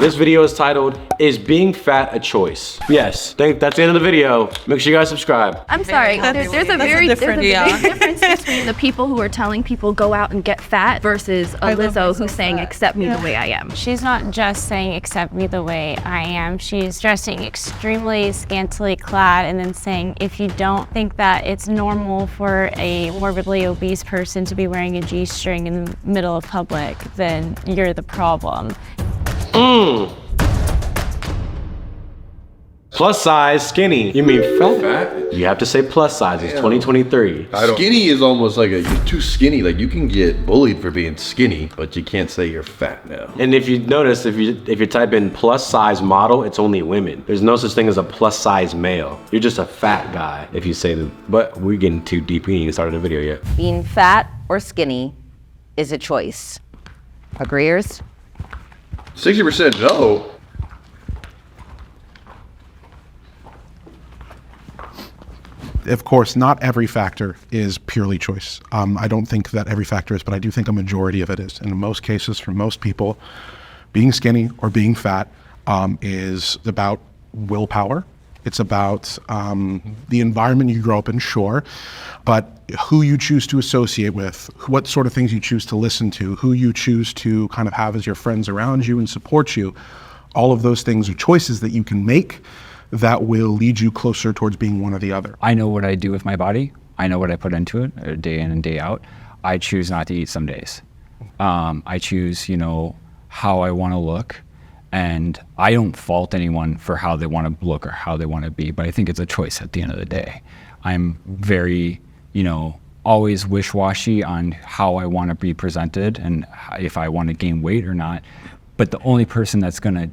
This video is titled, Is Being Fat a Choice? Yes, that's the end of the video. Make sure you guys subscribe. I'm sorry, there's a big difference between the people who are telling people go out and get fat versus a Lizzo who's saying accept me the way I am. She's not just saying accept me the way I am. She's dressing extremely scantily clad and then saying if you don't think that it's normal for a morbidly obese person to be wearing a G-string in the middle of public, then you're the problem. Plus size, skinny. You mean fat? You have to say plus size. It's 2023. Skinny is almost like you're too skinny. Like you can get bullied for being skinny, but you can't say you're fat now. And if you notice, if you type in plus size model, it's only women. There's no such thing as a plus size male. You're just a fat guy if you say that. But we're getting too deep. We ain't even started the video yet. Being fat or skinny is a choice. Agreeers? 60% no. Of course, not every factor is purely choice. I don't think that every factor is, but I do think a majority of it is. And in most cases, for most people, being skinny or being fat is about willpower. It's about the environment you grow up in, sure, but who you choose to associate with, what sort of things you choose to listen to, who you choose to kind of have as your friends around you and support you. All of those things are choices that you can make that will lead you closer towards being one or the other. I know what I do with my body. I know what I put into it day in and day out. I choose not to eat some days. I choose, how I want to look. And I don't fault anyone for how they want to look or how they want to be, but I think it's a choice at the end of the day. I'm very, always wish-washy on how I want to be presented and if I want to gain weight or not. But the only person that's going to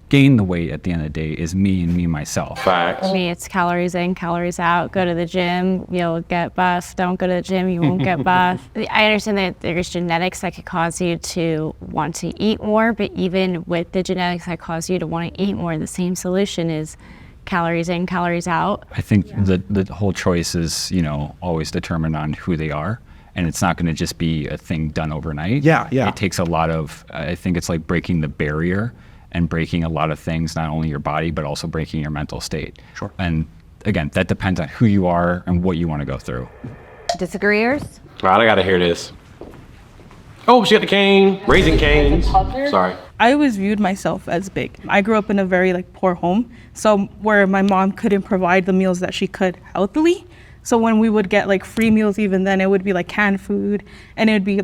gain the weight at the end of the day is me and me myself. Facts. For me, it's calories in, calories out. Go to the gym, you'll get buff. Don't go to the gym, you won't get buff. I understand that there's genetics that could cause you to want to eat more, but even with the genetics that cause you to want to eat more, the same solution is calories in, calories out. I think the whole choice is, always determined on who they are. And it's not going to just be a thing done overnight. Yeah. It takes a lot of, I think it's like breaking the barrier and breaking a lot of things, not only your body, but also breaking your mental state. Sure. And again, that depends on who you are and what you want to go through. Disagreeers? All right, I gotta hear this. Oh, she got the cane, Raising Canes. Sorry. I always viewed myself as big. I grew up in a very poor home, so where my mom couldn't provide the meals that she could healthily. So when we would get free meals, even then, it would be canned food, and it would be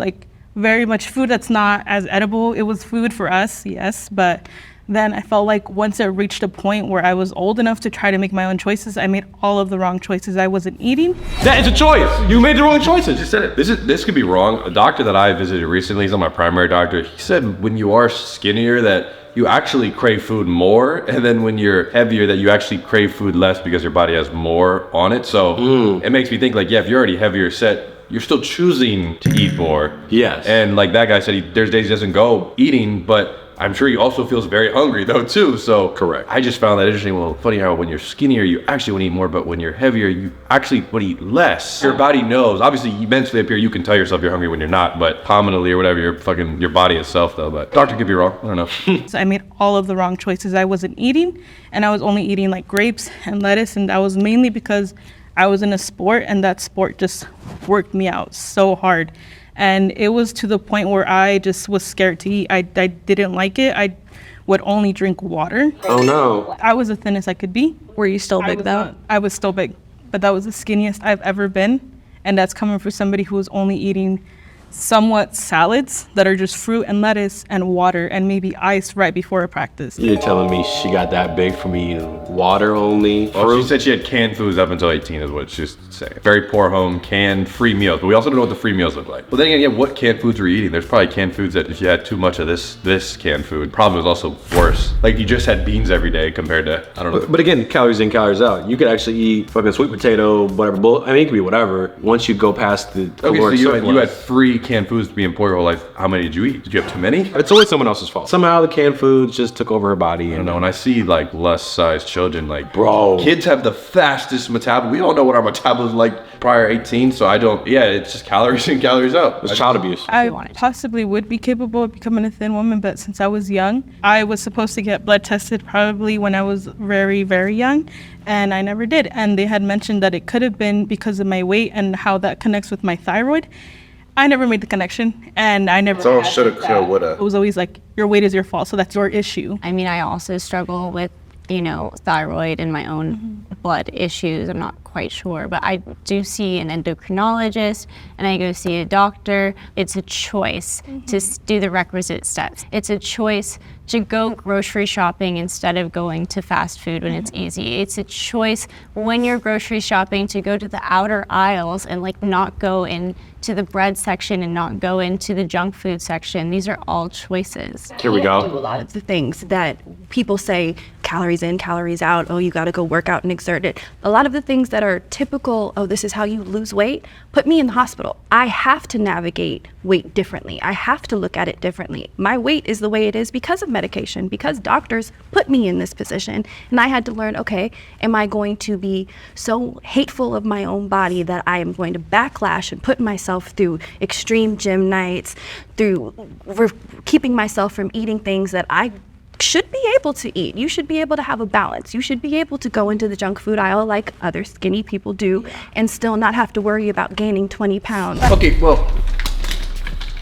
very much food that's not as edible. It was food for us, yes, but then I felt like once it reached a point where I was old enough to try to make my own choices, I made all of the wrong choices. I wasn't eating. That is a choice. You made the wrong choices. Just said it. This could be wrong. A doctor that I visited recently, he's not my primary doctor, he said when you are skinnier that you actually crave food more, and then when you're heavier that you actually crave food less because your body has more on it. So it makes me think if you're already heavier set, you're still choosing to eat more. Yes. And that guy said, there's days he doesn't go eating, but I'm sure he also feels very hungry though too. So correct. I just found that interesting. Well, funny how when you're skinnier, you actually want to eat more, but when you're heavier, you actually want to eat less. Your body knows. Obviously, mentally up here, you can tell yourself you're hungry when you're not, but commonly or whatever, your body itself though. But doctor could be wrong. I don't know. So I made all of the wrong choices. I wasn't eating, and I was only eating grapes and lettuce, and that was mainly because I was in a sport, and that sport just worked me out so hard. And it was to the point where I just was scared to eat. I didn't like it. I would only drink water. Oh no. I was the thinnest I could be. Were you still big though? I was still big, but that was the skinniest I've ever been. And that's coming from somebody who was only eating somewhat salads that are just fruit and lettuce and water and maybe ice right before a practice. You're telling me she got that big from eating water only? Well, she said she had canned foods up until 18 is what she's saying. Very poor home, canned, free meals. But we also don't know what the free meals look like. Well, then again, what canned foods were you eating? There's probably canned foods that if you had too much of this canned food, probably was also worse. You just had beans every day compared to, I don't know. But again, calories in, calories out. You could actually eat fucking sweet potato, whatever. It could be whatever. Once you go past the Okay, so you had free canned foods being poor your whole life. How many did you eat? Did you have too many? It's always someone else's fault. Somehow the canned foods just took over her body. I And don't know. When I see like less sized children, like Bro. kids have the fastest metabolism. We all know what our metabolism like prior 18. So I don't. Yeah, it's just calories in, calories out. it's child abuse. I wanted to. possibly would be capable of becoming a thin woman, but since I was young, I was supposed to get blood tested probably when I was very, very young, and I never did. And they had mentioned that it could have been because of my weight and how that connects with my thyroid. I never made the connection, and I never. It's all had shoulda, that. coulda, woulda. It was always like, your weight is your fault, so that's your issue. I mean, I also struggle with, thyroid and my own blood issues. I'm not quite sure, but I do see an endocrinologist and I go see a doctor. It's a choice to do the requisite steps. It's a choice to go grocery shopping instead of going to fast food when it's easy. It's a choice when you're grocery shopping to go to the outer aisles and not go into the bread section and not go into the junk food section. These are all choices. Here we go. Do a lot of the things that people say, calories in, calories out, oh, you got to go work out and exert it. A lot of the things that are typical, oh, this is how you lose weight, put me in the hospital. I have to navigate weight differently. I have to look at it differently. My weight is the way it is because of medication, because doctors put me in this position. And I had to learn, okay, am I going to be so hateful of my own body that I am going to backlash and put myself through extreme gym nights, through keeping myself from eating things that I should be able to eat. You should be able to have a balance. You should be able to go into the junk food aisle like other skinny people do and still not have to worry about gaining 20 pounds. Okay, well,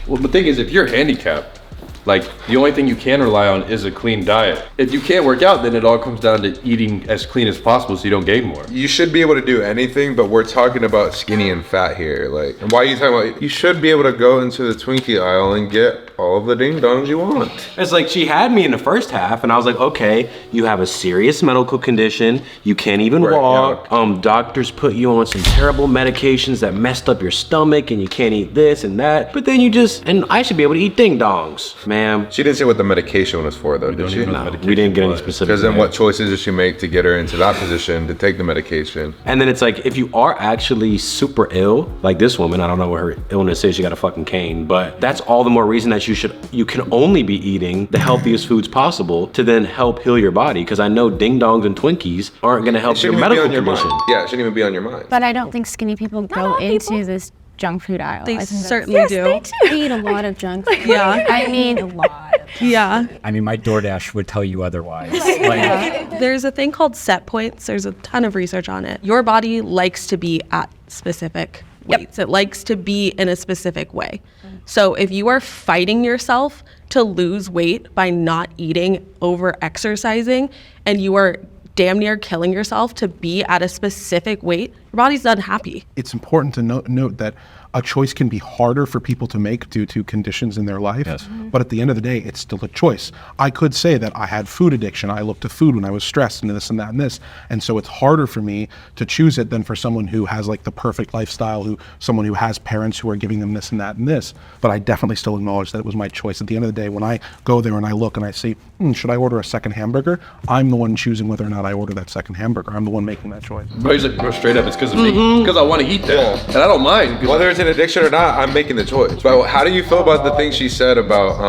the thing is, if you're handicapped, the only thing you can rely on is a clean diet. If you can't work out, then it all comes down to eating as clean as possible so you don't gain more. You should be able to do anything, but we're talking about skinny and fat here. And why are you talking about? You should be able to go into the Twinkie aisle and get all of the ding dongs you want. It's like she had me in the first half, and I was like, okay, you have a serious medical condition. You can't even walk. Yeah. Doctors put you on some terrible medications that messed up your stomach, and you can't eat this and that. But then and I should be able to eat ding dongs, ma'am. She didn't say what the medication was for, though, did she? No, we didn't get any specifics. Because then what choices did she make to get her into that position to take the medication? And then it's like, if you are actually super ill, like this woman, I don't know what her illness is, she got a fucking cane, but that's all the more reason that you can only be eating the healthiest foods possible to then help heal your body. Because I know ding dongs and Twinkies aren't gonna help your medical condition. Yeah, it shouldn't even be on your mind. But I don't think skinny people go into this junk food aisle. They I think certainly do. they eat a lot of junk food. Yeah. I mean, a lot. Yeah. I mean, my DoorDash would tell you otherwise. There's a thing called set points. There's a ton of research on it. Your body likes to be at specific weights. It likes to be in a specific way. So if you are fighting yourself to lose weight by not eating, over exercising, and you are damn near killing yourself to be at a specific weight, your body's unhappy. It's important to note that a choice can be harder for people to make due to conditions in their life. Yes. But at the end of the day, it's still a choice. I could say that I had food addiction. I looked to food when I was stressed and this and that and this. And so it's harder for me to choose it than for someone who has the perfect lifestyle, someone who has parents who are giving them this and that and this. But I definitely still acknowledge that it was my choice. At the end of the day, when I go there and I look and I see, should I order a second hamburger? I'm the one choosing whether or not I order that second hamburger. I'm the one making that choice. But he's like, bro, straight up, it's because of me. Because I want to eat that. And I don't mind. Whether it's an addiction or not, I'm making the choice. But how do you feel about the thing she said about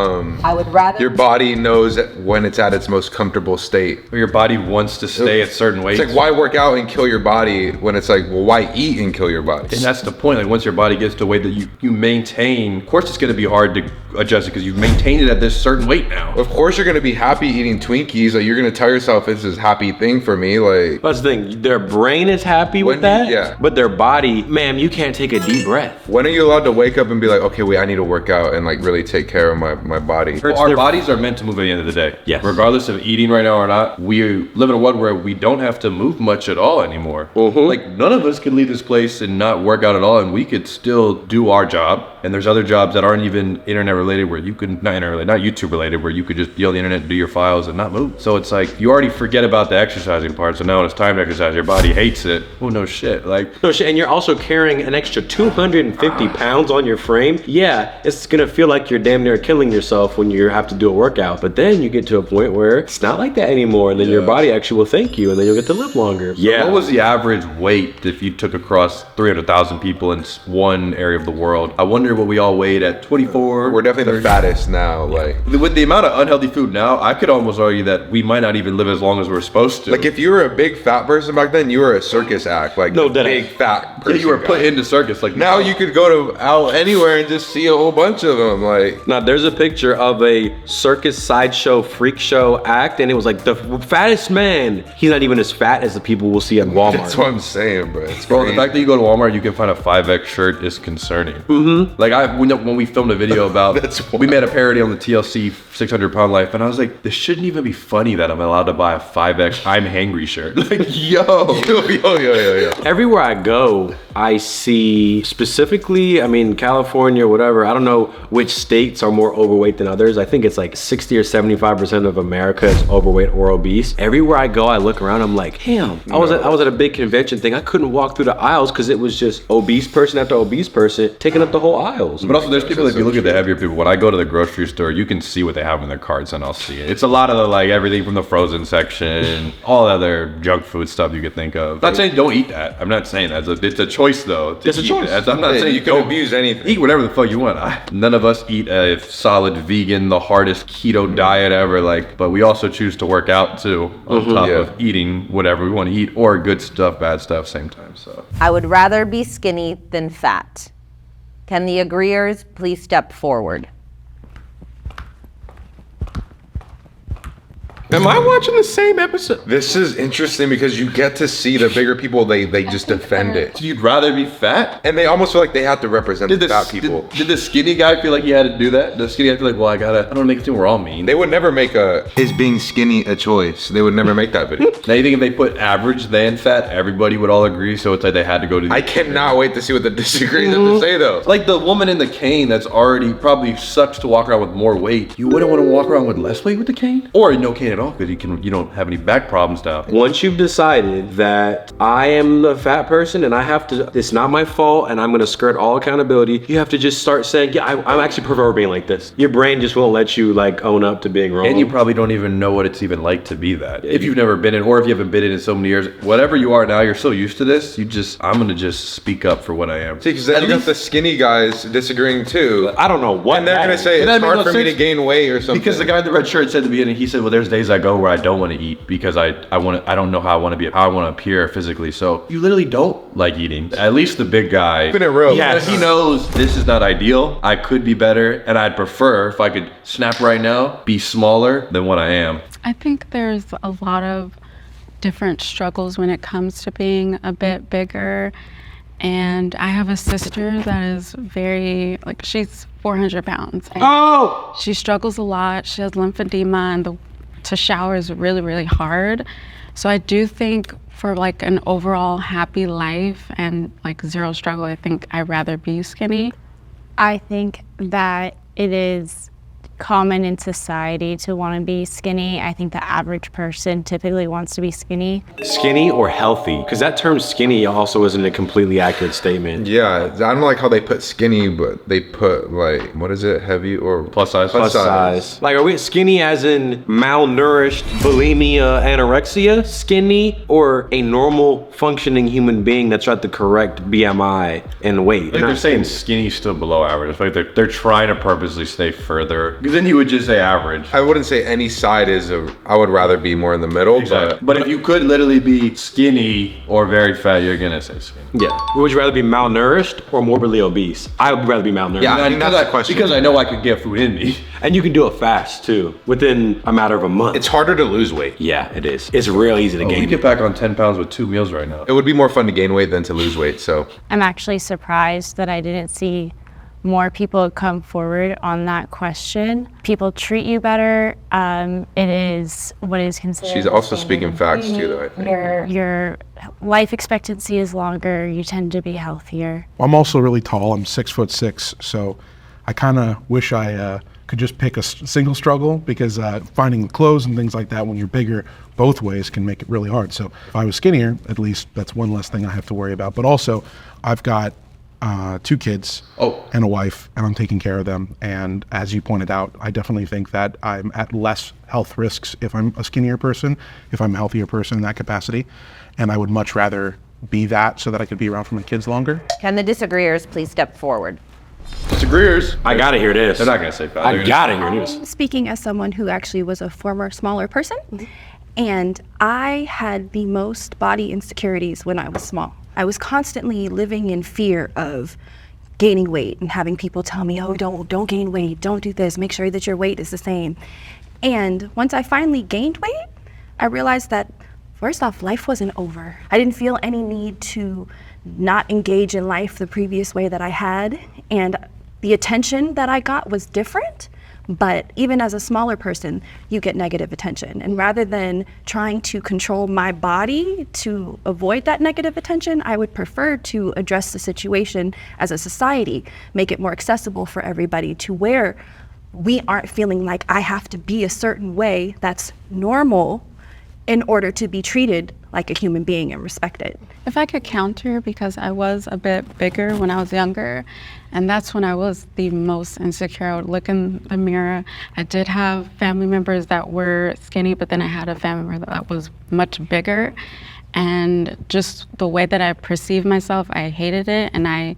I would rather your body knows when it's at its most comfortable state? Your body wants to stay at certain weights. It's like, why work out and kill your body when it's like, well, why eat and kill your body? And that's the point. Once your body gets to a weight that you maintain, of course it's going to be hard to adjust it because you've maintained it at this certain weight now. Of course you're going to be happy eating Twinkies. You're going to tell yourself it's this happy thing for me. That's the thing. Their brain is happy with that, but their body, ma'am, you can't take a deep breath. When are you allowed to wake up and be like, okay, wait, I need to work out and really take care of my body? Well, our bodies are meant to move at the end of the day. Yes. Regardless of eating right now or not, we live in a world where we don't have to move much at all anymore. None of us could leave this place and not work out at all, and we could still do our job. And there's other jobs that aren't even internet related where you could, not YouTube related, where you could just be on the internet and do your files and not move. So it's like, you already forget about the exercising part. So now when it's time to exercise, your body hates it. Oh, no shit. No shit. And you're also carrying an extra 250 pounds on your frame. Yeah, it's gonna feel like you're damn near killing yourself when you have to do a workout. But then you get to a point where it's not like that anymore. And then your body actually will thank you, and then you'll get to live longer. So what was the average weight if you took across 300,000 people in one area of the world? I wonder what we all weighed at 24. We're definitely the fattest now. Like with the amount of unhealthy food now, I could almost argue that we might not even live as long as we're supposed to. if you were a big fat person back then, you were a circus act. Like No, the that- big fat person. yeah, you were put guy. into circus. Like Now you could go to out anywhere and just see a whole bunch of them. Like Now, there's a picture of a circus sideshow freak show act, and it was like the fattest man. He's not even as fat as the people we'll see at Walmart. that's what I'm saying, bro. It's Bro, the crazy. fact that you go to Walmart, you can find a 5X shirt is concerning. Mm-hmm. Like when we filmed a video about, we made a parody on the TLC 600 Pound Life, and I was like, this shouldn't even be funny that I'm allowed to buy a 5X I'm hangry shirt. Like, yo. yo. Everywhere I go, I see specifically, I mean, California, whatever. I don't know which states are more overweight than others. I think it's like 60 or 75% of America is overweight or obese. Everywhere I go, I look around, I'm like, damn. I was at a big convention thing. I couldn't walk through the aisles because it was just obese person after obese person taking up the whole aisles. But also, there's people, if you look at the heavier people, when I go to the grocery store, you can see what they have in their carts, and I'll see it. It's a lot of the, like, everything from the frozen section, all other junk food stuff you could think of. I'm not saying don't eat that. I'm not saying that. It's a choice, though. It's a choice. I'm not saying you can abuse anything. Eat whatever the fuck you want. None of us eat a solid vegan, the hardest keto diet ever, like, but we also choose to work out, too, on top of eating whatever we want to eat, or good stuff, bad stuff, same time, so. I would rather be skinny than fat. Can the agreeers please step forward? Am I watching the same episode? This is interesting because you get to see the bigger people, they just defend it. So you'd rather be fat? And they almost feel like they have to represent the fat people. Did the skinny guy feel like he had to do that? The skinny guy feel like, well, I don't want to make it seem we're all mean. They would never make is being skinny a choice. They would never make that video. Now you think if they put average than fat, everybody would all agree, so it's like they had to go to the I cannot wait to see what the disagrees have to say though. like the woman in the cane that's already probably sucks to walk around with more weight. You wouldn't want to walk around with less weight with the cane? Or no cane at all, because you don't have any back problems now. Once you've decided that I am the fat person and I have to, it's not my fault and I'm gonna skirt all accountability, you have to just start saying, yeah, I actually prefer being like this. Your brain just won't let you like own up to being wrong. And you probably don't even know what it's even like to be that. If you've never been in, or if you haven't been in so many years, whatever you are now, you're so used to this, I'm gonna just speak up for what I am. See, because then you got the skinny guys disagreeing too. I don't know what. And they're gonna say But that it's makes hard no for me to sense. gain weight or something. Because the guy in the red shirt said at the beginning, he said, well, there's days I go where I don't want to eat because I don't know how I want to be, how I want to appear physically. So you literally don't like eating. At least the big guy. Keeping it real. Yes. He knows this is not ideal. I could be better, and I'd prefer, if I could snap right now, be smaller than what I am. I think there's a lot of different struggles when it comes to being a bit bigger. And I have a sister that is very, she's 400 pounds. And she struggles a lot. She has lymphedema, and to shower is really, really hard. So I do think for an overall happy life and zero struggle, I think I'd rather be skinny. I think that it is common in society to want to be skinny. I think the average person typically wants to be skinny. Skinny or healthy? Because that term skinny also isn't a completely accurate statement. Yeah, I don't like how they put skinny, but they put what is it, heavy or Plus size? Plus size. Like, are we skinny as in malnourished, bulimia, anorexia? Skinny, or a normal functioning human being that's at the correct BMI and weight? Like they're saying skinny still below average. It's like they're trying to purposely stay further. Because then you would just say average. I wouldn't say any side is I would rather be more in the middle. Exactly. But if you could literally be skinny or very fat, you're gonna say skinny. Yeah. Would you rather be malnourished or morbidly obese? I would rather be malnourished. Yeah, I think that's the question. Because I know I could get food in me. And you can do it fast too, within a matter of a month. It's harder to lose weight. Yeah, it is. It's real easy to We gain. get back on 10 pounds with 2 meals right now. It would be more fun to gain weight than to lose weight. So I'm actually surprised that I didn't see more people come forward on that question. People treat you better. It is what is considered. she's also speaking facts too, though, I think. Your life expectancy is longer. You tend to be healthier. I'm also really tall. I'm 6'6", so I kind of wish I could just pick a single struggle, because finding clothes and things like that when you're bigger both ways can make it really hard. So if I was skinnier, at least that's one less thing I have to worry about. But also, I've got 2 kids and a wife, and I'm taking care of them. And as you pointed out, I definitely think that I'm at less health risks if I'm a skinnier person, if I'm a healthier person in that capacity. And I would much rather be that so that I could be around for my kids longer. Can the disagreeers please step forward? Mr. Greer's. I gotta hear this. They're not gonna say fat. I gotta hear this. Speaking as someone who actually was a former smaller person, and I had the most body insecurities when I was small. I was constantly living in fear of gaining weight and having people tell me, oh, don't gain weight, don't do this, make sure that your weight is the same. And once I finally gained weight, I realized that first off, life wasn't over. I didn't feel any need to not engage in life the previous way that I had, and the attention that I got was different. But even as a smaller person, you get negative attention. And rather than trying to control my body to avoid that negative attention, I would prefer to address the situation as a society, make it more accessible for everybody to where we aren't feeling like I have to be a certain way that's normal in order to be treated like a human being and respected. If I could counter, because I was a bit bigger when I was younger, and that's when I was the most insecure. I would look in the mirror. I did have family members that were skinny, but then I had a family member that was much bigger. And just the way that I perceived myself, I hated it, and I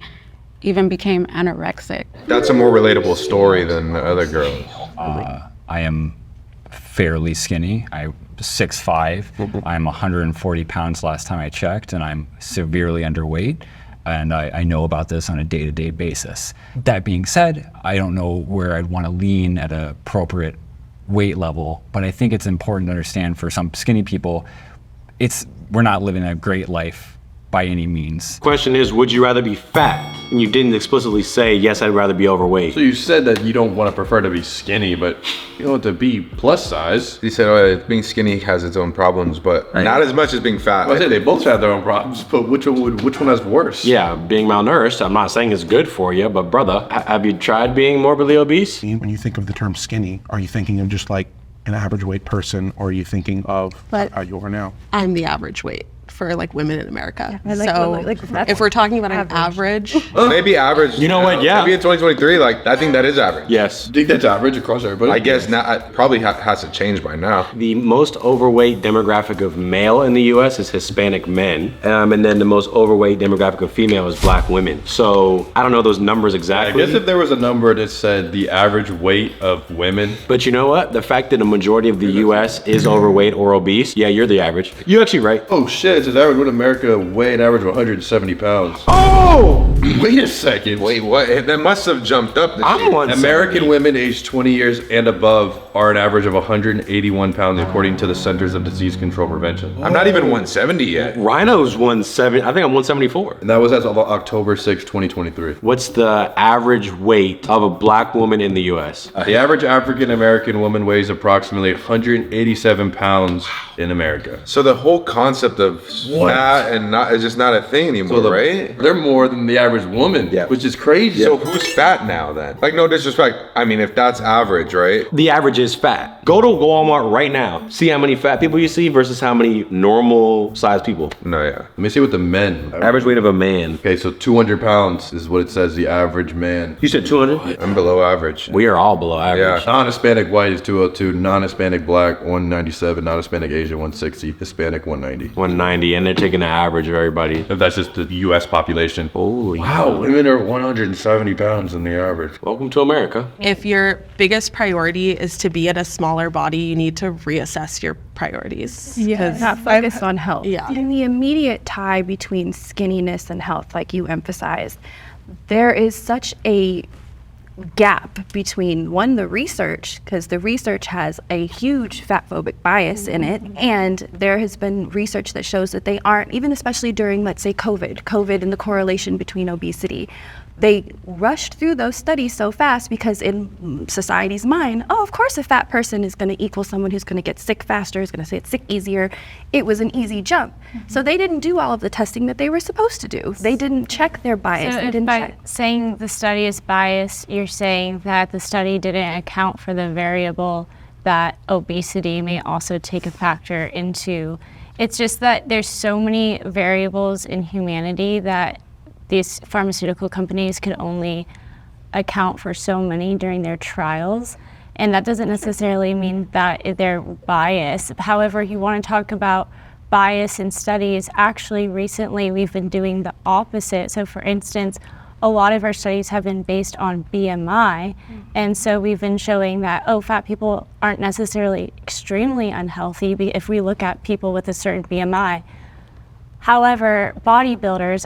even became anorexic. That's a more relatable story than the other girls. I am fairly skinny. I'm 6'5". I'm 140 pounds last time I checked, and I'm severely underweight. And I know about this on a day-to-day basis. That being said, I don't know where I'd want to lean at an appropriate weight level, but I think it's important to understand for some skinny people, we're not living a great life by any means. Question is, would you rather be fat? And you didn't explicitly say, yes, I'd rather be overweight. So you said that you don't want to prefer to be skinny, but you want to be plus size. He said, being skinny has its own problems, but not as much as being fat. Well, I say they both have their own problems, but which one has worse? Yeah, being malnourished, I'm not saying it's good for you, but brother, have you tried being morbidly obese? When you think of the term skinny, are you thinking of just like an average weight person, or are you thinking of how you are now? I'm the average weight for like women in America. Yeah, that's if we're talking about an average, maybe average. You know what? Yeah. Maybe in 2023, I think that is average. Yes. I think that's average across everybody. I guess now it probably has to change by now. The most overweight demographic of male in the U.S. is Hispanic men, and then the most overweight demographic of female is Black women. So I don't know those numbers exactly. I guess if there was a number that said the average weight of women. But you know what? The fact that the majority of the U.S. is overweight or obese, yeah, you're the average. You're actually right. Oh shit, it's average. What America weigh an average of 170 pounds. Oh! Wait a second. Wait, what? That must have jumped up. American women aged 20 years and above are an average of 181 pounds according to the Centers of Disease Control Prevention. I'm not even 170 yet. Rhino's 170. I think I'm 174. And that was as of October 6, 2023. What's the average weight of a Black woman in the U.S.? The average African American woman weighs approximately 187 pounds in America. So the whole concept of fat and not is just not a thing anymore, right? They're more than the average woman, which is crazy. So who's fat now then? Like, no disrespect. I mean, if that's average, right? The average is fat. Go to Walmart right now. See how many fat people you see versus how many normal sized people. No, yeah. Let me see what the men. Average weight of a man. Okay, so 200 pounds is what it says the average man. You said 200? I'm below average. We are all below average. Yeah. Non-Hispanic white is 202, non-Hispanic black 197, non-Hispanic Asian 160, Hispanic 190. 190, and they're taking the average of everybody. If that's just the U.S. population. Holy wow, women are 170 pounds than the average. Welcome to America. if your biggest priority is to be at a smaller body, you need to reassess your priorities. Yeah, not focused on health. Yeah. In the immediate tie between skinniness and health, like you emphasized, there is such a gap between the research, because the research has a huge fat phobic bias in it, and there has been research that shows that they aren't, even especially during, let's say, COVID and the correlation between obesity. They rushed through those studies so fast because in society's mind, oh, of course a fat person is going to equal someone who's going to get sick faster, is going to get sick easier. It was an easy jump. So they didn't do all of the testing that they were supposed to do. They didn't check their bias. So They didn't by check. saying the study is biased, you're saying that the study didn't account for the variable that obesity may also take a factor into. It's just that there's so many variables in humanity that these pharmaceutical companies could only account for so many during their trials. And that doesn't necessarily mean that they're biased. However, you want to talk about bias in studies, actually recently we've been doing the opposite. So for instance, a lot of our studies have been based on BMI. And so we've been showing that, fat people aren't necessarily extremely unhealthy if we look at people with a certain BMI. However, bodybuilders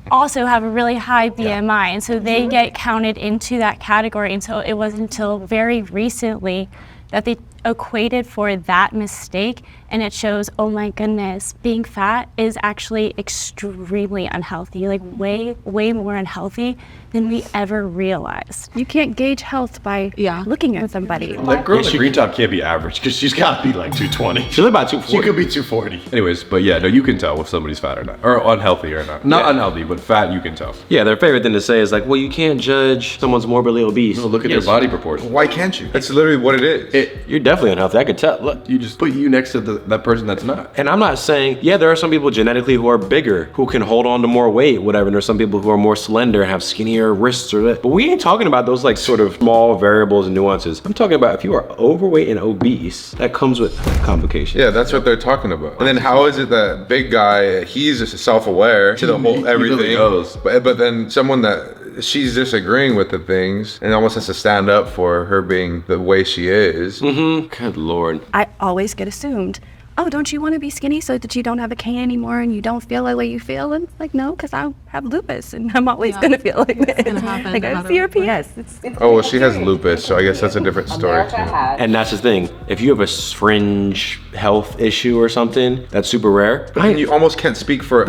also have a really high BMI, and so they get counted into that category. And so it wasn't until very recently that they equated for that mistake, and it shows, oh my goodness, being fat is actually extremely unhealthy, like way more unhealthy than we ever realized. You can't gauge health by looking at somebody. That girl in the green top can't be average because she's got to be like 220. She's about 240. She could be 240. Anyways, but yeah, no, you can tell if somebody's fat or not, or unhealthy or not. Not unhealthy, but fat, you can tell. Yeah, their favorite thing to say is like, well, you can't judge someone's morbidly obese. No, look at their body proportions. Why can't you? That's literally what it is. You're definitely unhealthy. I could tell. Look, You just put you next to that person that's not. and I'm not saying, there are some people genetically who are bigger, who can hold on to more weight, whatever. And there's some people who are more slender and have skinnier wrists or that. But we ain't talking about those like sort of small variables and nuances. I'm talking about if you are overweight and obese, that comes with complications. Yeah, that's what they're talking about. And then how is it that big guy, he's just self-aware to the whole everything, really knows. But then someone that she's disagreeing with the things and almost has to stand up for her being the way she is. Good Lord. I always get assumed, oh, don't you want to be skinny so that you don't have a K anymore and you don't feel the way you feel? And it's like, no, because I have lupus and I'm always going to feel like this. Like I have CRPS. Oh, well, she has lupus, so I guess that's a different story too. And that's the thing. If you have a fringe health issue or something, that's super rare. But then you almost can't speak for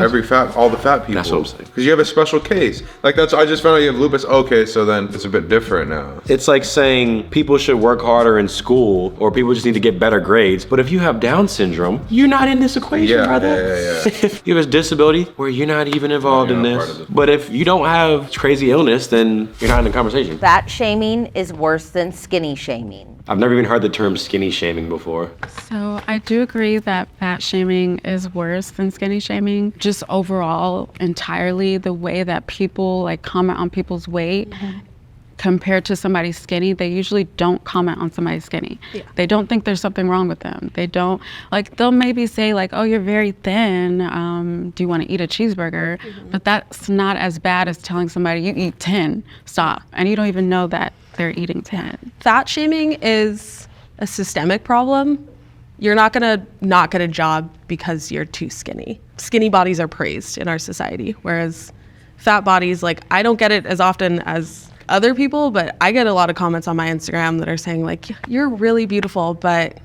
all the fat people. That's what I'm saying. Because you have a special case. Like I just found out you have lupus. Okay, so then it's a bit different now. It's like saying people should work harder in school or people just need to get better grades. But if you have Down syndrome, you're not in this equation, brother. Yeah. You have a disability where you're not even involved in this. But if you don't have crazy illness, then you're not in the conversation. Fat shaming is worse than skinny shaming. I've never even heard the term skinny shaming before. So I do agree that fat shaming is worse than skinny shaming. Just overall, entirely, the way that people like comment on people's weight compared to somebody skinny, they usually don't comment on somebody skinny. They don't think there's something wrong with them. They don't, like, they'll maybe say like, oh, you're very thin. Do you want to eat a cheeseburger? But that's not as bad as telling somebody you eat 10, stop. And you don't even know that they're eating 10. Fat shaming is a systemic problem. You're not gonna not get a job because you're too skinny. Skinny bodies are praised in our society, whereas fat bodies, like, I don't get it as often as other people, but I get a lot of comments on my Instagram that are saying like, you're really beautiful, but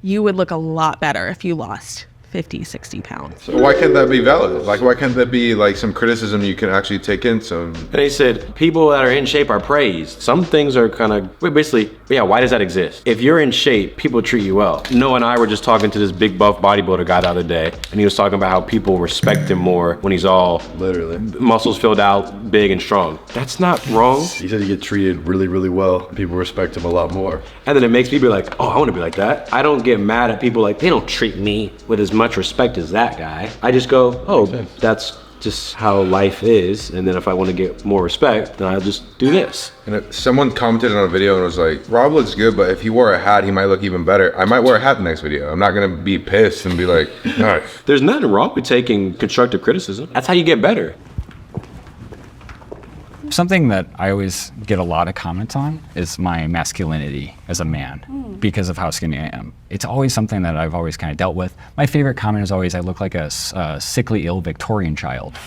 you would look a lot better if you lost 50, 60 pounds. So why can't that be valid? Like, why can't that be like some criticism you can actually take in? And they said people that are in shape are praised. Some things are kind of, basically, why does that exist? If you're in shape, people treat you well. Noah and I were just talking to this big buff bodybuilder guy the other day, and he was talking about how people respect him more when he's all literally muscles filled out, big and strong. That's not wrong. He said you get treated really, really well. People respect him a lot more. And then it makes me be like, oh, I want to be like that. I don't get mad at people like, they don't treat me with as much respect as that guy. I just go, oh, that's just how life is. And then if I want to get more respect, then I'll just do this. And if someone commented on a video and was like, Rob looks good, but if he wore a hat, he might look even better. I might wear a hat the next video. I'm not going to be pissed and be like, no. There's nothing wrong with taking constructive criticism. That's how you get better. Something that I always get a lot of comments on is my masculinity as a man because of how skinny I am. It's always something that I've always kind of dealt with. My favorite comment is always, I look like a sickly, ill Victorian child.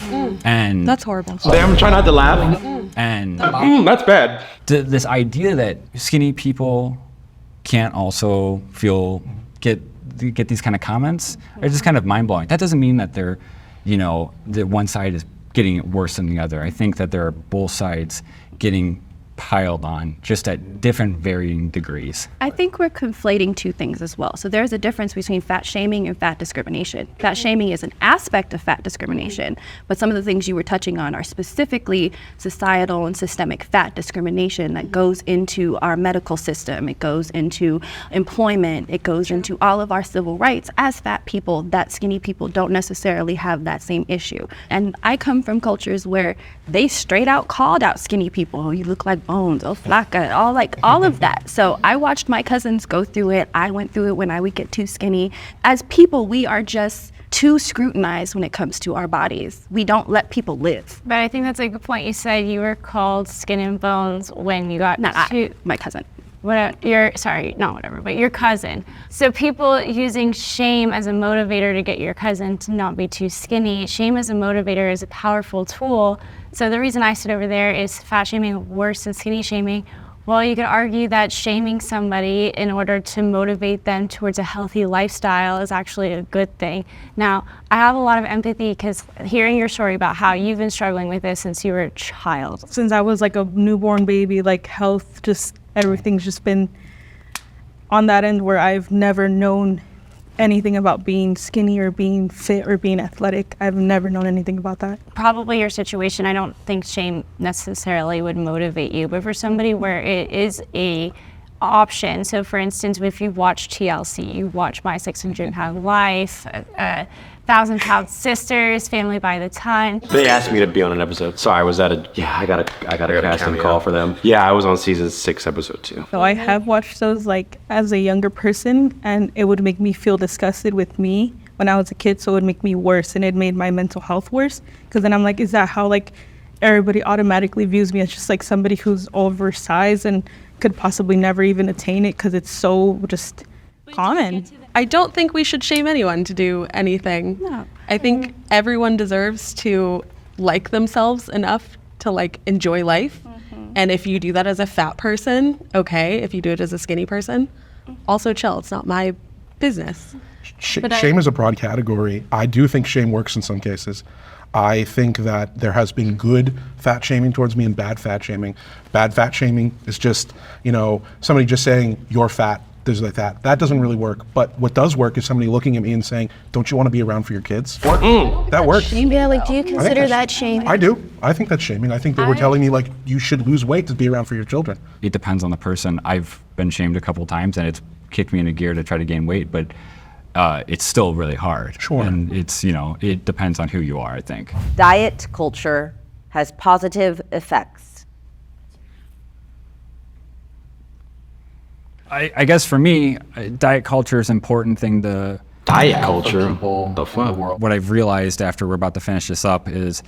And That's horrible. I'm trying not to laugh. And that's bad. This idea that skinny people can't also get these kind of comments are just kind of mind-blowing. That doesn't mean that they're, that one side is getting it worse than the other. I think that there are both sides getting piled on, just at different varying degrees. I think we're conflating two things as well. So there's a difference between fat shaming and fat discrimination. Fat shaming is an aspect of fat discrimination, but some of the things you were touching on are specifically societal and systemic fat discrimination that goes into our medical system. It goes into employment. It goes into all of our civil rights. As fat people, that skinny people don't necessarily have that same issue. And I come from cultures where they straight out called out skinny people. Oh, you look like bones, oh, flaca, all of that. So I watched my cousins go through it. I went through it when I would get too skinny. As people, we are just too scrutinized when it comes to our bodies. We don't let people live. But I think that's a good point. You said you were called skin and bones when you got My cousin. but your cousin. So people using shame as a motivator to get your cousin to not be too skinny. Shame as a motivator is a powerful tool. So the reason I sit over there is fat shaming worse than skinny shaming. Well, you could argue that shaming somebody in order to motivate them towards a healthy lifestyle is actually a good thing. Now, I have a lot of empathy because hearing your story about how you've been struggling with this since you were a child. Since I was like a newborn baby, like health, just everything's just been on that end where I've never known anything about being skinny or being fit or being athletic. I've never known anything about that. Probably your situation, I don't think shame necessarily would motivate you, but for somebody where it is a option. So for instance, if you watch TLC, you watch My 600 Pound Life, 1,000 Pound Sisters, Family by the Ton. They asked me to be on an episode. Sorry, I was at I got a casting call for them. Yeah, I was on season 6, episode 2. So I have watched those like as a younger person, and it would make me feel disgusted with me when I was a kid, so it would make me worse, and it made my mental health worse, because then I'm like, is that how like everybody automatically views me as just like somebody who's oversized and could possibly never even attain it because it's so just common? I don't think we should shame anyone to do anything. No. I think everyone deserves to like themselves enough to like enjoy life. And if you do that as a fat person, okay. If you do it as a skinny person, also chill. It's not my business. Shame is a broad category. I do think shame works in some cases. I think that there has been good fat shaming towards me and bad fat shaming. Bad fat shaming is just, somebody just saying, you're fat, things like that. That doesn't really work. But what does work is somebody looking at me and saying, don't you want to be around for your kids? That works. Yeah, like, do you consider that shame? I do. I think that's shaming. I think they were telling me, like, you should lose weight to be around for your children. It depends on the person. I've been shamed a couple times, and it's kicked me into gear to try to gain weight, but it's still really hard. Sure. And it's, it depends on who you are, I think. Diet culture has positive effects. I guess for me, diet culture is an important thing to... Diet culture? The fuck? What I've realized after we're about to finish this up is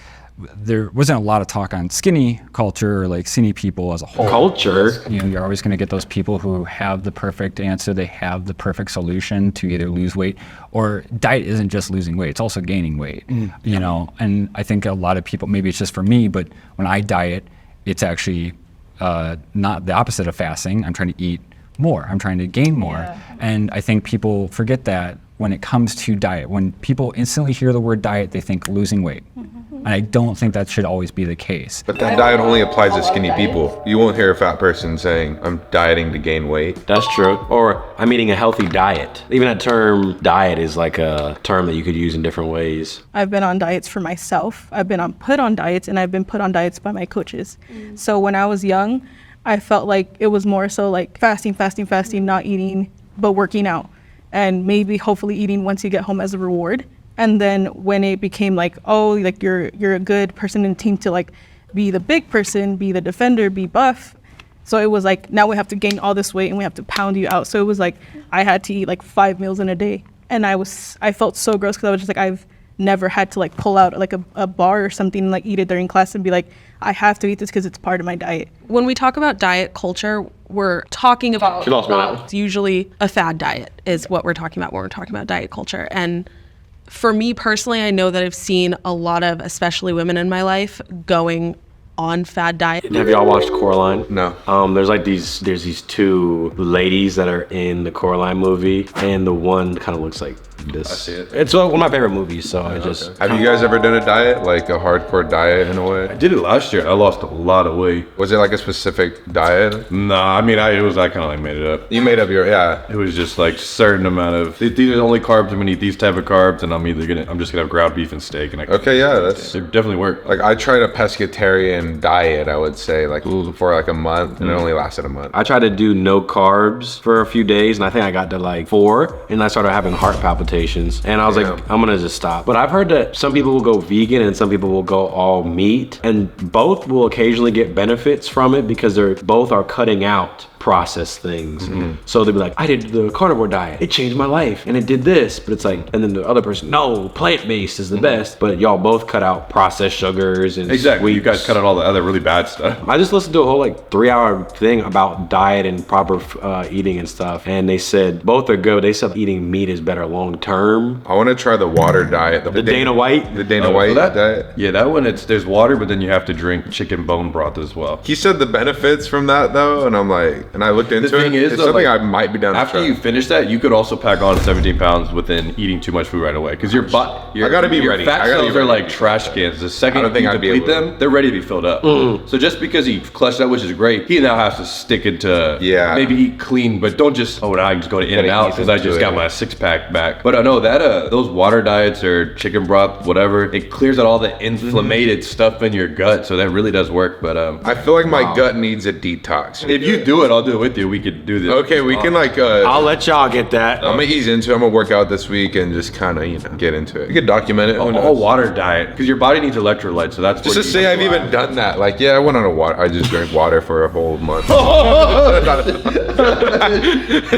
there wasn't a lot of talk on skinny culture or like skinny people as a whole. Culture? You're always going to get those people who have the perfect answer. They have the perfect solution to either lose weight, or diet isn't just losing weight, it's also gaining weight. And I think a lot of people, maybe it's just for me, but when I diet, it's actually not the opposite of fasting. I'm trying to eat more. I'm trying to gain more. Yeah. And I think people forget that when it comes to diet. When people instantly hear the word diet, they think losing weight. And I don't think that should always be the case. But that diet only applies to skinny people. You won't hear a fat person saying, I'm dieting to gain weight. That's true. Or I'm eating a healthy diet. Even that term diet is like a term that you could use in different ways. I've been on diets for myself. I've been put on diets, and I've been put on diets by my coaches. So when I was young, I felt like it was more so like fasting, not eating, but working out. And maybe hopefully eating once you get home as a reward. And then when it became like, oh, like you're a good person in the team to like be the big person, be the defender, be buff. So it was like, now we have to gain all this weight and we have to pound you out. So it was like, I had to eat like 5 meals in a day. And I felt so gross because I was just like, I've never had to like pull out like a bar or something and like eat it during class and be like, I have to eat this because it's part of my diet. When we talk about diet culture, we're talking about, it's usually a fad diet is what we're talking about when we're talking about diet culture. And for me personally, I know that I've seen a lot of, especially women in my life, going on fad diet. Have y'all watched Coraline? No. There's these two ladies that are in the Coraline movie, and the one kind of looks like this. I see it. It's one of my favorite movies, so I just... Have you guys ever done a diet, like a hardcore diet in a way? I did it last year. I lost a lot of weight. Was it like a specific diet? Nah, I mean, I kind of like made it up. You made up yeah. It was just like certain amount of, these are the only carbs, I'm gonna eat these type of carbs, and I'm just gonna have ground beef and steak. And okay, yeah, they definitely work. Like I tried a pescatarian diet, I would say, like for like a month, and it only lasted a month. I tried to do no carbs for a few days, and I think I got to like 4, and I started having heart palpitations, and I was like, I'm gonna just stop. But I've heard that some people will go vegan and some people will go all meat, and both will occasionally get benefits from it because both are cutting out processed things. So they'd be like, I did the carnivore diet. It changed my life and it did this. But it's like, and then the other person, no, plant-based is the best. But y'all both cut out processed sugars and Exactly. You sweets. guys cut out all the other really bad stuff. I just listened to a whole like 3-hour thing about diet and proper eating and stuff. And they said both are good. They said eating meat is better long term. I want to try the water diet. The Dana White? The Dana White diet. Yeah, that one, there's water, but then you have to drink chicken bone broth as well. He said the benefits from that though, and I'm like, and I looked into it. It's though, something like, I might be down to after try. you finish that, you could also pack on 17 pounds within eating too much food right away. Because your I gotta be ready. Fat I gotta be cells are ready. like trash cans. The second I don't think you I'd be deplete able to. them, they're ready to be filled up. So just because he clutched that, which is great, he now has to stick into maybe eat clean, but don't just now I can just go to In and Out because I just got my 6-pack back. But I know that those water diets or chicken broth, whatever, it clears out all the inflamed stuff in your gut, so that really does work. But I feel like my gut needs a detox. if you do it, I'll do it with you. We could do this. Okay, we can like. I'll let y'all get that. I'm gonna ease into it. I'm gonna work out this week and just kind of get into it. You could document it. All water diet because your body needs electrolytes, so that's Just where to you say eat I've a lot. even done that. Like, yeah, I went on a water. I just drank water for a whole month.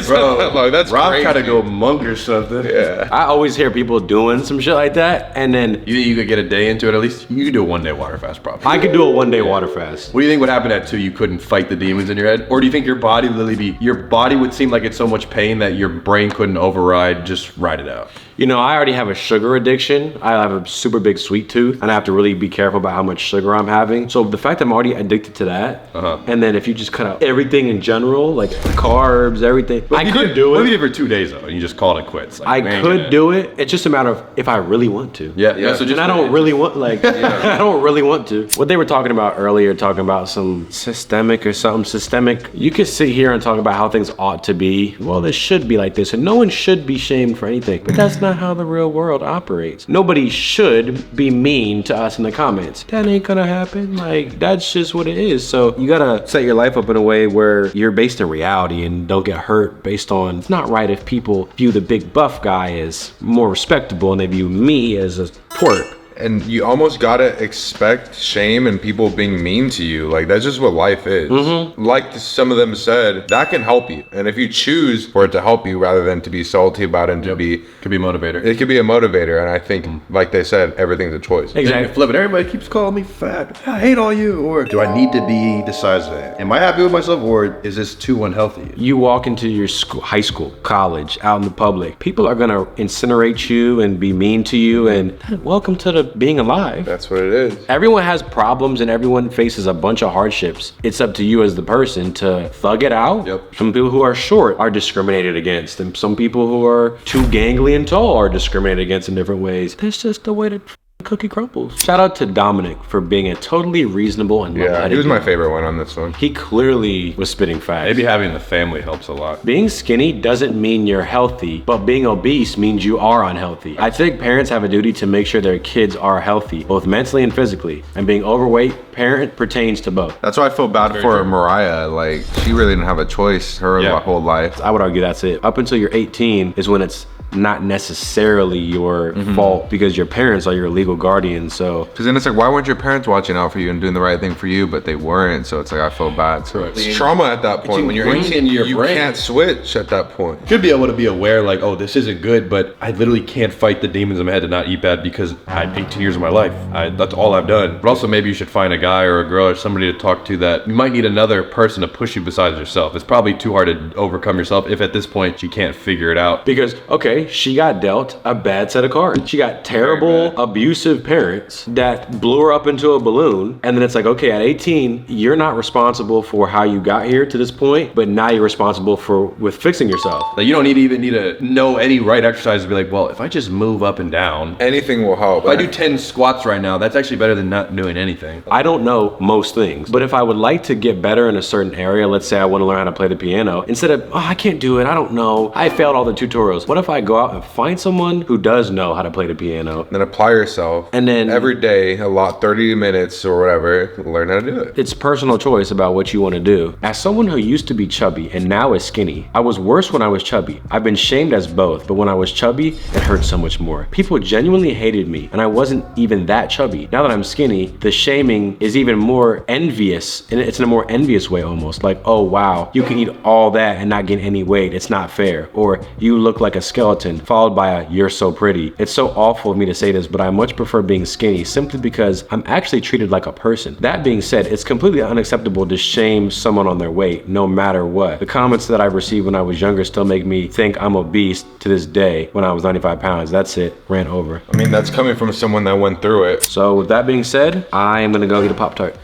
Bro, Like, that's Rob crazy. gotta go monk or something. Yeah. I always hear people doing some shit like that, and then You think you could get a day into it at least? You could do a 1-day water fast probably. I could do a 1-day water fast. What do you think would happen at 2? You couldn't fight the demons in your head? Or do you think your body would seem like it's so much pain that your brain couldn't override, just ride it out? You know, I already have a sugar addiction. I have a super big sweet tooth, and I have to really be careful about how much sugar I'm having. So the fact that I'm already addicted to that, and then if you just cut out everything in general, like carbs, everything, I could do What if you it. did for 2 days though, and you just called it quits? Like, I could do it. It's just a matter of if I really want to. Yeah. Yeah. So just And I don't really want, like, I don't really want to. What they were talking about earlier, talking about some systemic or something systemic, you could sit here and talk about how things ought to be. Well, this should be like this, and no one should be shamed for anything. But that's not how the real world operates. Nobody should be mean to us in the comments. That ain't gonna happen. Like, that's just what it is. So you gotta set your life up in a way where you're based in reality and don't get hurt based on, it's not right if people view the big buff guy as more respectable and they view me as a twerp. And you almost gotta expect shame and people being mean to you. Like, that's just what life is. Like some of them said, that can help you. And if you choose for it to help you rather than to be salty about it and to be, Could be a motivator. it could be a motivator. And I think, like they said, everything's a choice. Exactly. Flip it. Everybody keeps calling me fat. I hate all you. Or do I need to be the size that? Am I happy with myself, or is this too unhealthy? You walk into your school, high school, college, out in the public, people are gonna incinerate you and be mean to you, and welcome to the being alive. That's what it is. Everyone has problems and everyone faces a bunch of hardships. It's up to you as the person to thug it out. Yep. Some people who are short are discriminated against, and some people who are too gangly and tall are discriminated against in different ways. That's just the way that cookie crumbles. Shout out to Dominic for being a totally reasonable and Yeah, level-headed he was my dude. favorite one on this one. He clearly was spitting facts. Maybe having the family helps a lot. Being skinny doesn't mean you're healthy, but being obese means you are unhealthy. I think parents have a duty to make sure their kids are healthy, both mentally and physically. And being overweight, parent pertains to both. That's why I feel bad for Mariah. Like, she really didn't have a choice her whole life. I would argue that's it. Up until you're 18 is when it's not necessarily your fault because your parents are your legal guardians. So Because then it's like, why weren't your parents watching out for you and doing the right thing for you, but they weren't? So it's like, I feel bad. So it's trauma at that point. When you're ingrained 18, in your you brain. can't switch at that point. Should be able to be aware, like, oh, this isn't good, but I literally can't fight the demons in my head to not eat bad because I had 18 years of my life. That's all I've done. But also, maybe you should find a guy or a girl or somebody to talk to that you might need another person to push you besides yourself. It's probably too hard to overcome yourself if at this point she can't figure it out. because, okay, she got dealt a bad set of cards. She got terrible, abusive parents that blew her up into a balloon. And then it's like, okay, at 18, you're not responsible for how you got here to this point, but now you're responsible with fixing yourself. Like, you don't even need to know any right exercise to be like, well, if I just move up and down, Anything will help. if I do 10 squats right now, that's actually better than not doing anything. I don't know most things, but if I would like to get better in a certain area, let's say I want to learn how to play the piano, instead of, oh, I can't do it, I don't know, I failed all the tutorials. What if I go out and find someone who does know how to play the piano. Then apply yourself. And then every day, 30 minutes or whatever, learn how to do it. It's personal choice about what you want to do. As someone who used to be chubby and now is skinny, I was worse when I was chubby. I've been shamed as both, but when I was chubby, it hurt so much more. People genuinely hated me, and I wasn't even that chubby. Now that I'm skinny, the shaming is even more envious, and it's in a more envious way almost. Like, oh wow, you can eat all that and not gain any weight. It's not fair. Or you look like a skeleton, followed by a you're so pretty. It's so awful of me to say this, but I much prefer being skinny simply because I'm actually treated like a person. That being said, it's completely unacceptable to shame someone on their weight, no matter what. The comments that I received when I was younger still make me think I'm obese to this day when I was 95 pounds. That's it, ran over. I mean, that's coming from someone that went through it. So with that being said, I am gonna go get a Pop-Tart.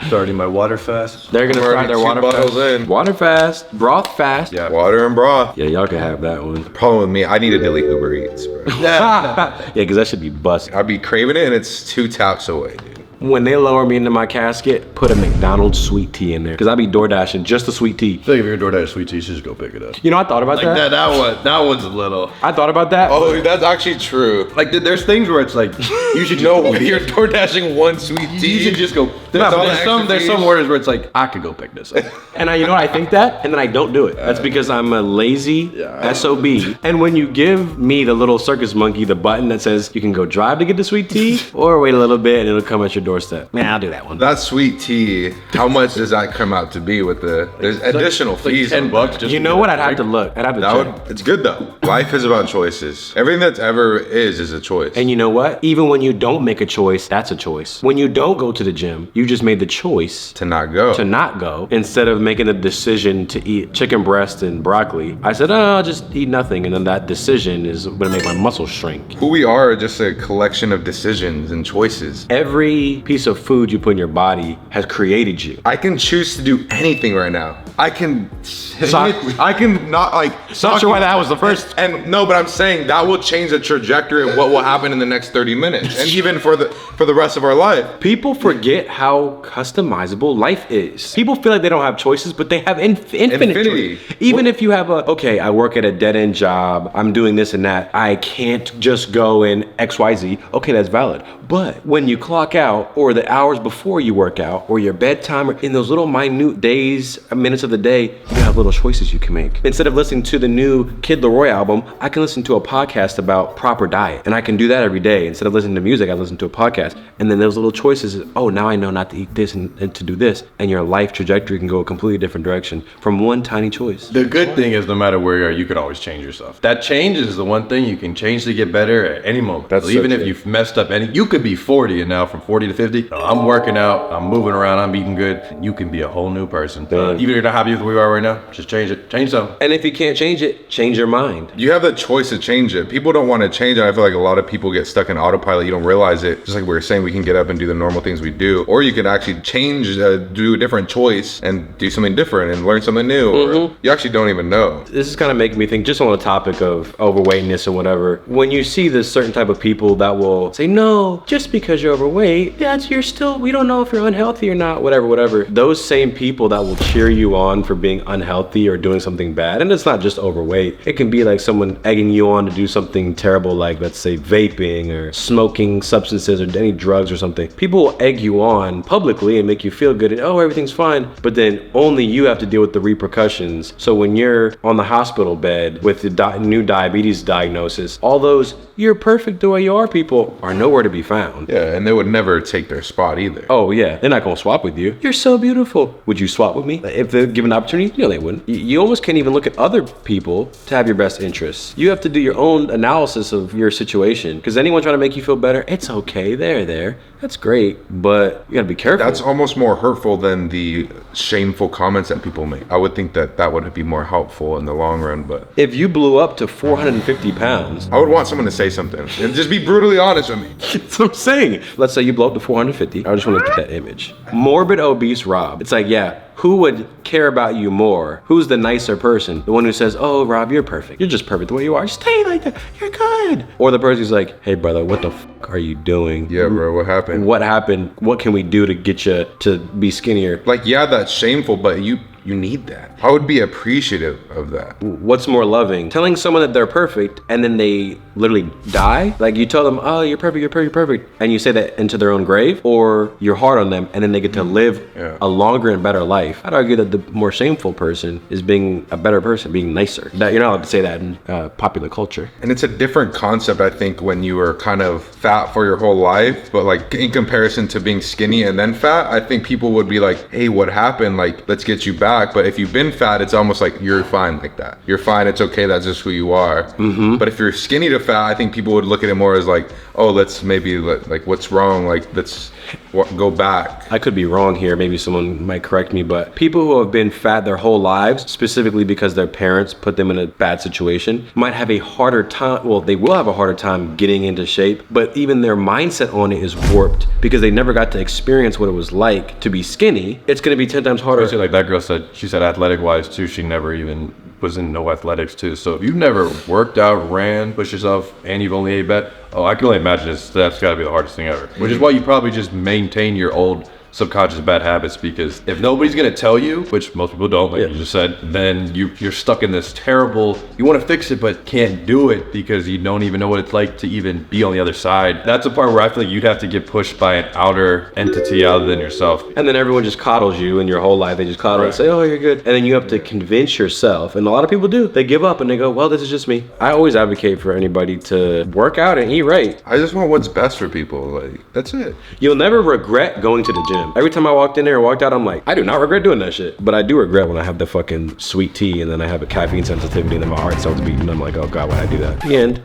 Starting my water fast. They're gonna start their water fast. In. Water fast, broth fast. Yeah. Water and broth. Yeah, y'all can have that one. Problem with me, I need to delete Uber Eats, bro. Yeah, because that should be busted. I'd be craving it and it's 2 taps away, dude. When they lower me into my casket, put a McDonald's sweet tea in there. Because I be door dashing just the sweet tea. I think if you're DoorDash sweet tea, you should just go pick it up. You know, I thought about that. That one's a little. I thought about that. Oh, that's actually true. Like there's things where it's like you should No way you're door dashing one sweet tea. You should just go. There's some orders where it's like I could go pick this up. And you know what, I think that, and then I don't do it. That's because I'm a lazy SOB. And when you give me the little circus monkey the button that says you can go drive to get the sweet tea or wait a little bit and it'll come at your doorstep. Man, I'll do that one. That sweet tea, how much does that come out to be with there's additional fees? Like $10 just. You know what? I'd have to look. I'd have to check. It's good though. Life is about choices. Everything that's ever is a choice. And you know what? Even when you don't make a choice, that's a choice. When you don't go to the gym, you just made the choice to not go. Instead of making the decision to eat chicken breast and broccoli, I said, oh, I'll just eat nothing. And then that decision is gonna make my muscles shrink. Who we are just a collection of decisions and choices. Every piece of food you put in your body has created you. I can choose to do anything right now. I can not like. Not sure why that was the first. And no, but I'm saying that will change the trajectory of what will happen in the next 30 minutes, and even for the rest of our life. People forget how customizable life is. People feel like they don't have choices, but they have infinity. Even if you have I work at a dead end job. I'm doing this and that. I can't just go in XYZ. Okay, that's valid. But when you clock out, or the hours before you work out, or your bedtime, or in those little minute days, minutes of the day, you have little choices you can make. Instead of listening to the new Kid Leroy album, I can listen to a podcast about proper diet. And I can do that every day. Instead of listening to music, I listen to a podcast. And then those little choices, now I know not to eat this and to do this. And your life trajectory can go a completely different direction from one tiny choice. The good thing is no matter where you are, you could always change yourself. That change is the one thing you can change to get better at any moment. That's so even if you've messed up you could be 40 and now from 40 to 50, I'm working out, I'm moving around, I'm eating good. You can be a whole new person. Even if you're not happy with where you are right now, just change it. Change something. And if you can't change it, change your mind. You have the choice to change it. People don't want to change it. I feel like a lot of people get stuck in autopilot. You don't realize it. Just like we were saying, we can get up and do the normal things we do. Or you can actually change, do a different choice and do something different and learn something new. Or you actually don't even know. This is kind of making me think, just on the topic of overweightness and whatever, when you see this certain type of people that will say, no, just because you're overweight, we don't know if you're unhealthy or not, whatever. Those same people that will cheer you on for being unhealthy or doing something bad, and it's not just overweight, it can be like someone egging you on to do something terrible, like let's say vaping or smoking substances or any drugs or something. People will egg you on publicly and make you feel good and everything's fine, but then only you have to deal with the repercussions. So when you're on the hospital bed with the new diabetes diagnosis, all those you're perfect the way you are people are nowhere to be found. Yeah, and they would never take their spot either. Oh yeah, they're not gonna swap with you. You're so beautiful. Would you swap with me? If they're given an opportunity? No, they wouldn't. You almost can't even look at other people to have your best interests. You have to do your own analysis of your situation, because anyone trying to make you feel better, it's okay, they're there. That's great, but you gotta be careful. That's almost more hurtful than the shameful comments that people make. I would think that would be more helpful in the long run, but if you blew up to 450 pounds, I would want someone to say something and just be brutally honest with me. That's what I'm saying. Let's say you blow up to 450. I just want to look at that image. Morbid obese Rob. It's like, yeah, who would care about you more? Who's the nicer person? The one who says, oh, Rob, you're perfect. You're just perfect the way you are. Stay like that. You're good. Or the person who's like, hey, brother, what the fuck are you doing? Yeah, bro, what happened? What happened? What can we do to get you to be skinnier? Like, yeah, that's shameful, but you need that. I would be appreciative of that. What's more loving? Telling someone that they're perfect and then they literally die? Like you tell them, oh, you're perfect, you're perfect, you're perfect. And you say that into their own grave? Or you're hard on them and then they get to live a longer and better life? I'd argue that the more shameful person is being a better person, being nicer. That you're not allowed to say that in popular culture. And it's a different concept, I think, when you were kind of fat for your whole life, but like in comparison to being skinny and then fat, I think people would be like, hey, what happened? Like, let's get you back. But if you've been fat, it's almost like you're fine like that. You're fine. It's okay. That's just who you are. But if you're skinny to fat, I think people would look at it more as like, oh, let's maybe like, what's wrong? Like, let's go back. I could be wrong here. Maybe someone might correct me, but people who have been fat their whole lives, specifically because their parents put them in a bad situation, might have a harder time. Well, they will have a harder time getting into shape, but even their mindset on it is warped because they never got to experience what it was like to be skinny. It's going to be 10 times harder. Especially like that girl said, she said athletic wise too, she never even was in no athletics too. So if you've never worked out, ran, pushed yourself, and you've only ate bet, I can only imagine that's got to be the hardest thing ever. Which is why you probably just maintain your old subconscious bad habits, because if nobody's going to tell you, which most people don't, like you just said, then you're stuck in this terrible, you want to fix it but can't do it because you don't even know what it's like to even be on the other side. That's the part where I feel like you'd have to get pushed by an outer entity other than yourself. And then everyone just coddles you in your whole life. They just coddle and say, oh, you're good. And then you have to convince yourself. And a lot of people do. They give up and they go, well, this is just me. I always advocate for anybody to work out and eat right. I just want what's best for people. Like, that's it. You'll never regret going to the gym. Every time I walked in there and walked out, I'm like, I do not regret doing that shit. But I do regret when I have the fucking sweet tea and then I have a caffeine sensitivity and then my heart starts beating. I'm like, oh God, why'd I do that? The end.